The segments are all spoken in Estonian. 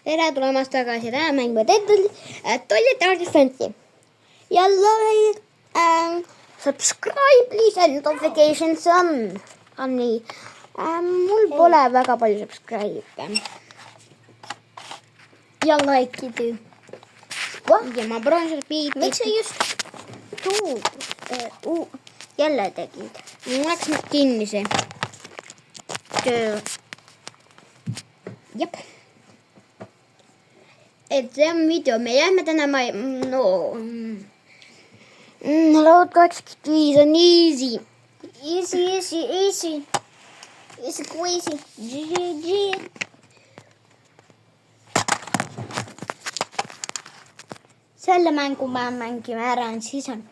tere tulemast tagasi täna mängu Toilet Defense'i. Jälle subscribe please and notifications on nii. Mul pole väga palju subscribe. Ja like'idu. Ja ma proovin seda piiti. Miks sa just jälle tegid? Mul läks nüüd kinni see. Jep. Et see on video. Me jääme täna Load 85 on easy. Easy. Easy squeezy. GG. Selle mängu me mängime ära, siis on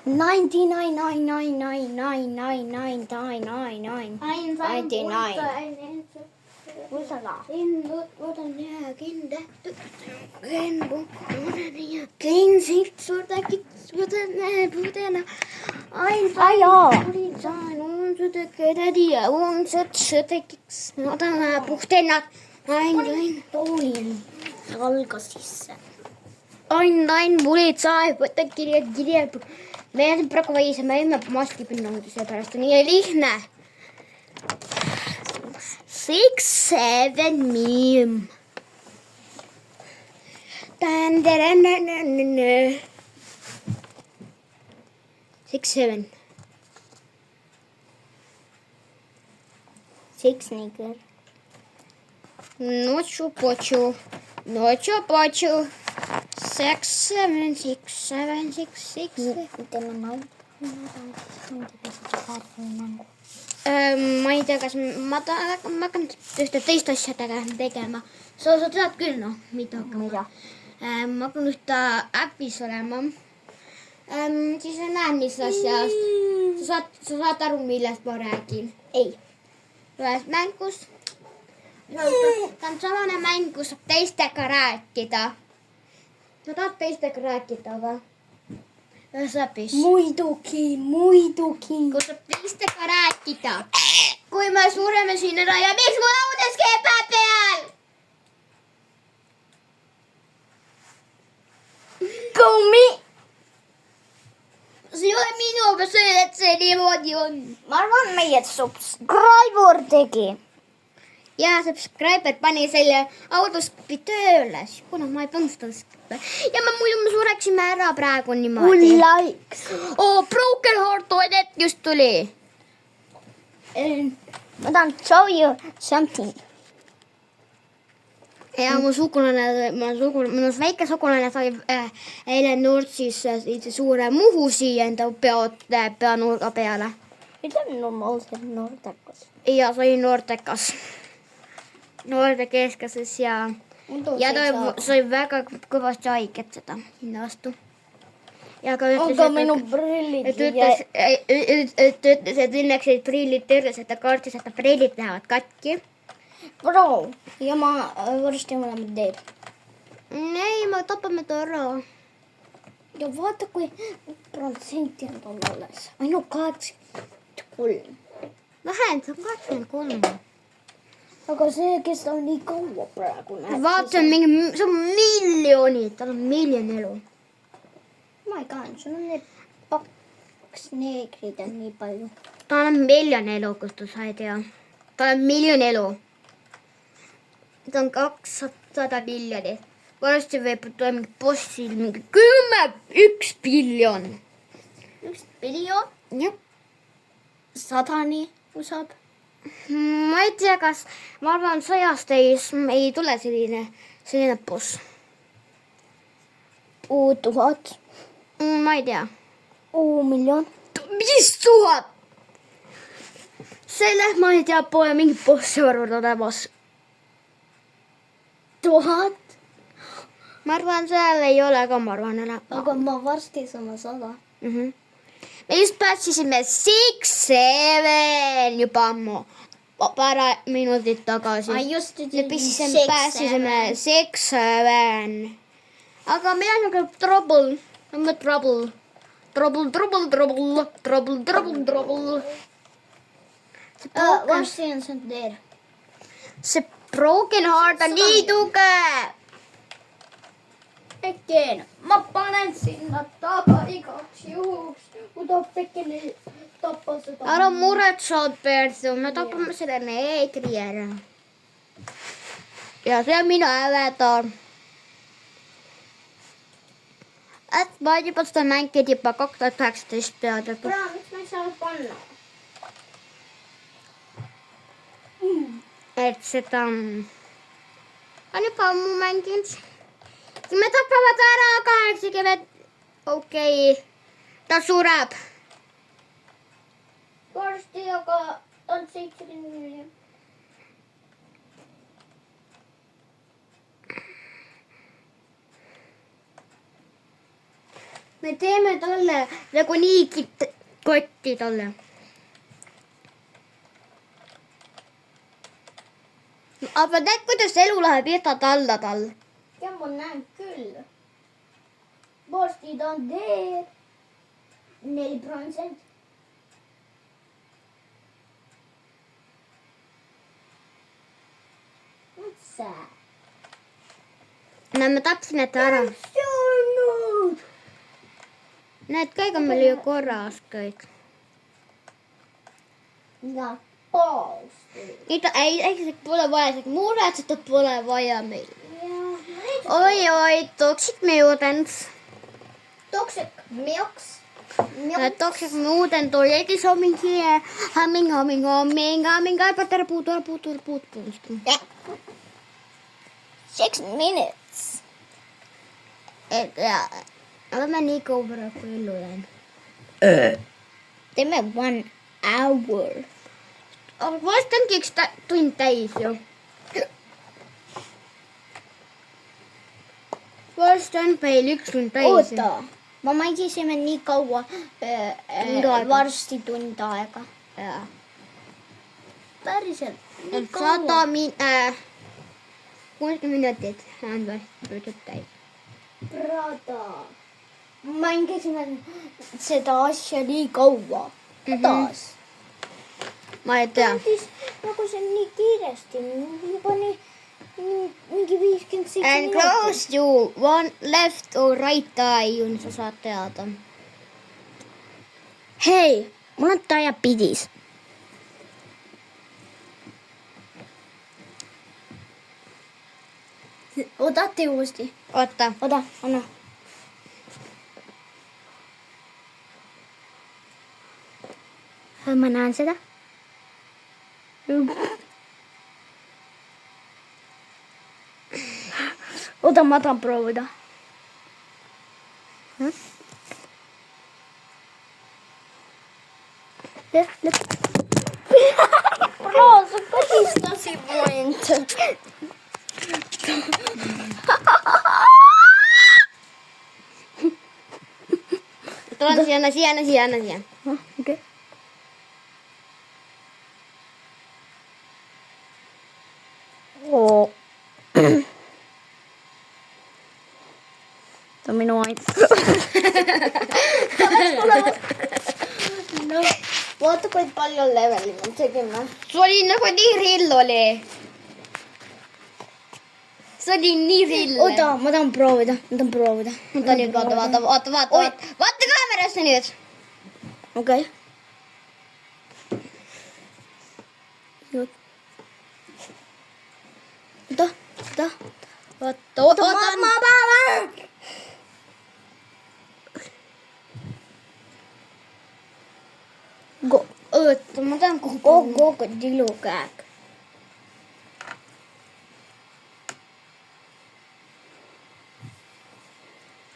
99. Algas sisse. Ain politsei, võtta kirja. Me jääme praegu vaise, me jääme maski pinnangi, seepärast on nii lihtne. 6, 7 meme. 6, 7. 6 nigger. Ночью почу. 6, 7, 6, 7, 6, 6. Ma ei tea, kas ma hakkan ühte teist asja tegema. Sa tead küll, mida hakkama. Ma hakkan ühte äpis olema. Siis sa näed, mis asjast. Sa saad aru, millest ma räägin. Ei. Ühes mängus. Ta on samane mäng, kus saab teistega rääkida. Sa tahad teistega rääkida, aga ühes äpis. Muidugi. Kus saab teistega rääkida. Kui me sureme siin ära ja miks mu laudes keeb peal? Kummi! See ei ole minuga see, et see niimoodi on. Ma arvan, meie subscriber tegi. Ja subscriber pani selle autoskipi tööle, kuna ma ei pannud seda skipi. Ja muidu me sureksime ära praegu niimoodi. Likes. Broken Heart Toilet just tuli. Ma tahan show you something. Ja minu väike sugulane sai eile Nurtsis suure muhu siia enda peanurga peale. Mida on normaalselt noortekas? Ja sai noortekas. Noorte keskases ja ta sai väga kõvasti haiget seda hinna vastu. Aga minu prillid ütles, et õnneks ei prillid tõrjes, et ta kartis, et ta prillid lähevad katki. Bro, ja ma varsti olema teeb. Ei, me tapame ta ära. Ja vaata, kui protsenti on tal alles. Ainult 83. Vähem, see on 83. Aga see, kes on nii kaua praegu näeb. Vaata, see on miljonid, tal on miljon elu. Ma ei kahan, sul on need 2 neegrid on nii palju. Tal on miljon elu, kus ta sai tea. Tal on miljon elu. Ta on 200 miljonit. Varsti võib mingi bossil mingi 1 biljon. 1 biljon? Jah. 100 nii usab. Ma ei tea, kas ma arvan, 100 ei tule selline boss. 1000. Ma ei tea. Miljon. 5000! Selle, ma ei tea, pole mingi bossi arvud olemas. 1000. Ma arvan, seal ei ole ka, ma arvan, enam. Aga ma varsti saame 100. Me just pääsisime 6-7 juba ammu. Paar minutit tagasi. I used to do pääsisime 6-7. Aga meil on nagu trouble. Trouble. Varsti on see teer. See Broken Heart on nii tugev. Teen. Mä panen sinne takaa igaks juhuks. Mut on tekele tappaa sitä. Ära muretse, Persu. Me tapame selle neegri ära. Ja see on minu avatar. Et ma olen juba seda mänginud juba 2019 peale. Kuule, miks ma ei saa panna? Et seda on juba ammu mänginud. Me tapavad ära 80. Okei. Ta sureb. Varsti, aga on 70. Me teeme talle nagu nii kotti talle. Aga näed, kuidas elu läheb jätad alla tal. Ja ma näen küll. Varsti ta on teel. 4%. Mis see? Näe, ma tapsin need ära. Söönud! Näed, kõik on meil ju korras kõik. Ja paasti. Ei, pole vaja, muretseda pole vaja meil. Ja Oi, toxic mutants. toxic milks. Toxic mutant already coming here. Humming. Better put. 6 minutes. Ja, olemme nii kaua kui ellu jäänud. Teeme 1 hour. Aga vast ongi üks tund täis ju. Vast on veel 1 tund täis. Oota, ma mängisime nii kaua. aega. Varsti tund aega. Jaa. Päriselt. 60 minutit on vast täis. Brada. Mängisime seda asja nii kaua. Taas. Ma ei tea. Nagu see on nii kiiresti. Juba mingi 57 And minutit. close you. One left or right eye on, sa saad teada. Hei, mul on diabetes. Oodati uuesti. Oota. Oota, anna. Ma näen seda. Oota, ma tahan proovida. Bro, sa kodistasid mind. Tuon siia. Okei. Oo. Tämä on minun aina. No, vaata kui paljon leveli me tegime. See oli nagu nii rill oli. See oli nii rill. Oota, ma tahan proovida. Oota nüüd, vaata. Vaata kaamerasse nüüd. Okei. Oota. Oota. Oota, ma tahan Krokodillukäek.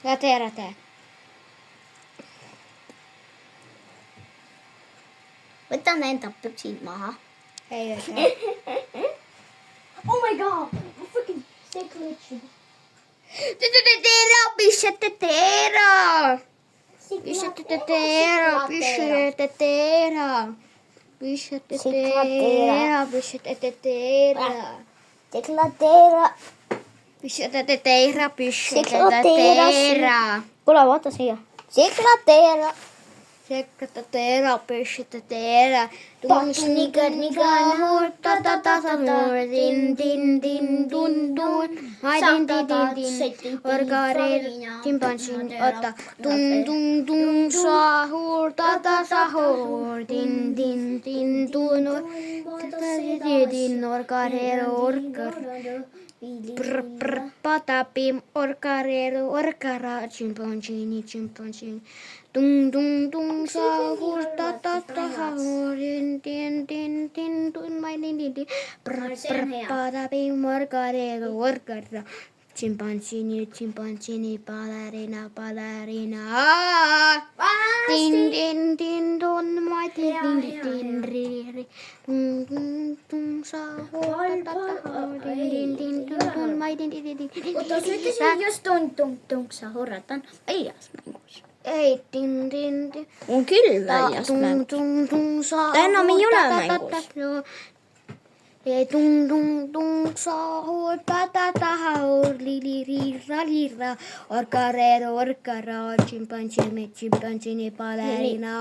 Rate. Võtan enda püksid maha. Ei. Oh my god! Ma freaking see glitch'id. Deklateera. Kuule, vaata siia. Deklateera. sekata teera, pössitä teera. Tungs nigar nigar hurta tata din din din dun dun. Mai din din din din. Orgareer chimpansin ota. Dun dun dun sa hurta tata hur din din din dun. Din orgareer orgar. Brr brr patapim orgareer orgara chimpansin chimpansin. Dung dung dung sahur tata sahur din din din din dun mai din din din brr brr patapim orgare orgara chimpansini balerina balerina din din din dun mai din din din ri ri dung dung dung sahur tata sahur din din din dun mai din din din. Mutta jos üttisin just tung sahuratan väljas mängus. Ei, din, din, din. On kyllä väljas Tung, mängus. tung, tung, sahur. Tai enam ei ole mängus. Ei, tung, tung, tung, sahur, tahur, lira, orkara, chimpansini, balerina.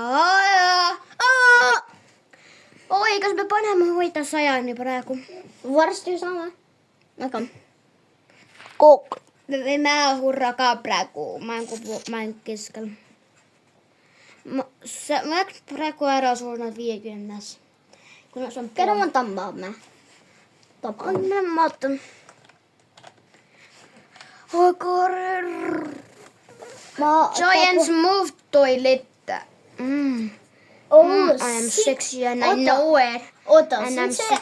Oi, kas me paneme hoida sajani praegu? Varsti saame. Aga Kook. Me võime ära hurra ka praegu mäng keskel. Ma oleks praegu ära surnud 50. Kuna see on keda me tambame? Ma vaatan. Giants move toilet. I am sexy and I know it. Oota, And see on I'm see.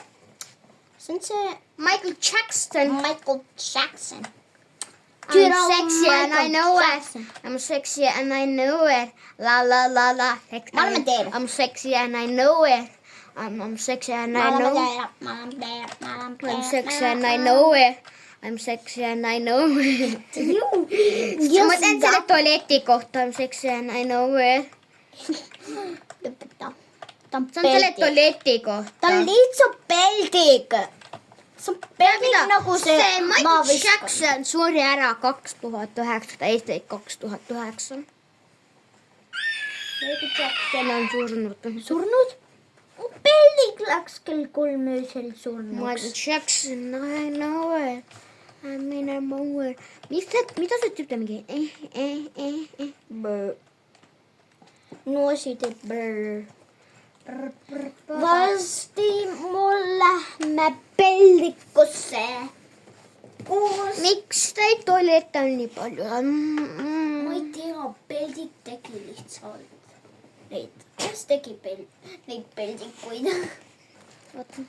See on see Michael Jackson. Michael Jackson. I'm sexy and I know it. I'm sexy and I know it. La la la la. Ma olen teil. I'm sexy and I know it. I'm sexy and I know it. I'm sexy and I know it. I'm sexy and I know it. Ma teen selle tualeti kohta. I'm sexy and I know it. Ta on See on selle peldik. tualeti kohta. Ta on lihtsalt peldik. See on peldik nagu see Michael maavisk. Jackson suri ära 2019 või 2009. Michael Jackson on surnud. surnud? Peldik läks kell 3 öösel Michael surnuks. Jackson, I know it. I mean, I'm over. Mida see tüüp teeb mingi? Noosi teeb brrr. Varsti mul lähme peldikusse. Miks teid tualette on nii palju? Ma ei tea, peldik tegi lihtsalt neid. Kes tegi neid peldikuid? Vaata.